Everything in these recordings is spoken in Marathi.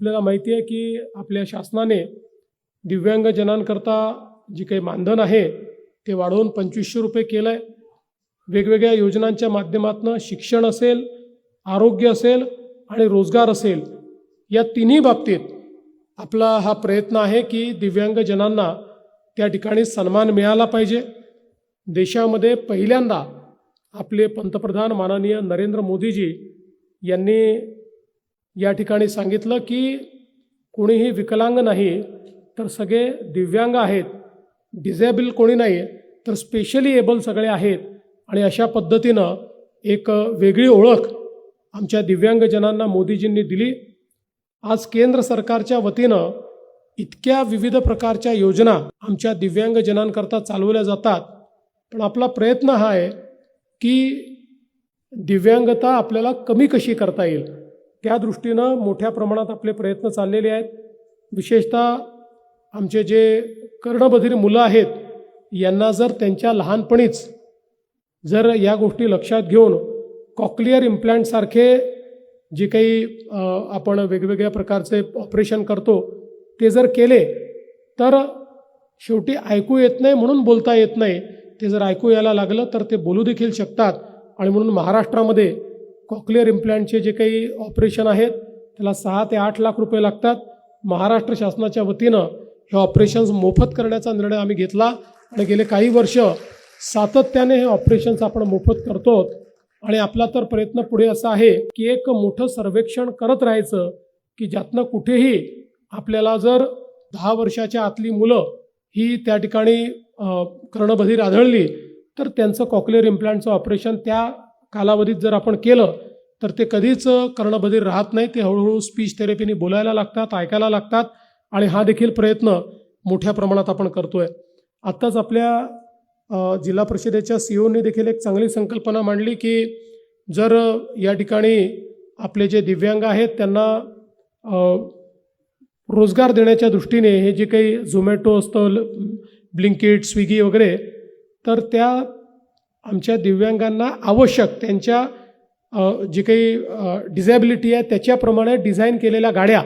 आपल्याला माहिती आहे की आपल्या शासनाने दिव्यांगजनांकरता जी काही मानधन आहे ते वाढवून 2500 रुपये केलं आहे. वेगवेगळ्या योजनांच्या माध्यमातून शिक्षण असेल, आरोग्य असेल आणि रोजगार असेल, या तिन्ही बाबतीत आपला हा प्रयत्न आहे की दिव्यांगजनांना त्या ठिकाणी सन्मान मिळाला पाहिजे. देशामध्ये पहिल्यांदा आपले पंतप्रधान माननीय नरेंद्र मोदीजी यांनी या ठिकाणी सांगितलं की कोणीही विकलांग नाही तर सगळे दिव्यांग आहेत, डिझेबल कोणी नाही तर स्पेशली एबल सगळे आहेत. आणि अशा पद्धतीनं एक वेगळी ओळख आमच्या दिव्यांगजनांना मोदीजींनी दिली. आज केंद्र सरकारच्या वतीनं इतक्या विविध प्रकारच्या योजना आमच्या दिव्यांगजनांकरता चालवल्या जातात, पण आपला प्रयत्न हा आहे की दिव्यांगता आपल्याला कमी कशी करता येईल त्या दृष्टीनं मोठ्या प्रमाणात आपले प्रयत्न चाललेले आहेत. विशेषतः आमचे जे कर्णबधिर मुलं आहेत यांना जर त्यांच्या लहानपणीच जर या गोष्टी लक्षात घेऊन कॉक्लिअर इम्प्लांटसारखे जे काही आपण वेगवेगळ्या प्रकारचे ऑपरेशन करतो ते जर केले तर शेवटी ऐकू येत नाही म्हणून बोलता येत नाही, ते जर ऐकू यायला लागलं तर ते बोलू देखील शकतात. आणि म्हणून महाराष्ट्रामध्ये कॉक्लिअर इम्प्लांटचे जे काही ऑपरेशन आहेत त्याला 6 ते 8 लाख रुपये लागतात. महाराष्ट्र शासनाच्या वतीनं हे ऑपरेशन्स मोफत करण्याचा निर्णय आम्ही घेतला आणि गेले काही वर्ष सातत्याने हे ऑपरेशन्स आपण मोफत करतो. आणि आपला तर प्रयत्न पुढे असा आहे की एक मोठं सर्वेक्षण करत राहायचं की ज्यातनं कुठेही आपल्याला जर 10 वर्षाच्या आतली मुलं ही त्या ठिकाणी कर्णबधिर आढळली तर त्यांचं कॉक्लिअर इम्प्लांटचं ऑपरेशन त्या कालावधीत जर आपण केलं तर ते कधीच कर्णबधिर राहत नाही, ते हळूहळू स्पीच थेरपीने बोलायला लागतात, ऐकायला लागतात. आणि हा देखील प्रयत्न मोठ्या प्रमाणात आपण करतोय. आत्ताच आपल्या जिल्हा परिषदेच्या सीओनी देखील एक चांगली संकल्पना मांडली की जर या ठिकाणी आपले जे दिव्यांग आहेत त्यांना रोजगार देण्याच्या दृष्टीने हे जे काही झोमॅटो असतं, ब्लिंकिट, स्विगी वगैरे, तर त्या आमच्या दिव्यांगांना आवश्यक त्यांच्या जी काही डिझॅबिलिटी आहे त्याच्याप्रमाणे डिझाईन केलेल्या गाड्या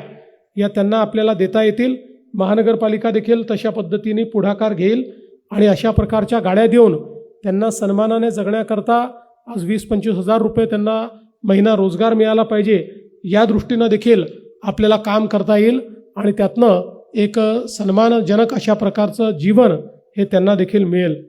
या त्यांना आपल्याला देता येतील. महानगरपालिका देखील तशा पद्धतीने पुढाकार घेईल आणि अशा प्रकारच्या गाड्या देऊन त्यांना सन्मानाने जगण्याकरता आज 20-25 हजार रुपये त्यांना महिना रोजगार मिळाला पाहिजे, या दृष्टीनं देखील आपल्याला काम करता येईल आणि त्यातनं एक सन्मानजनक अशा प्रकारचं जीवन हे त्यांना देखील मिळेल.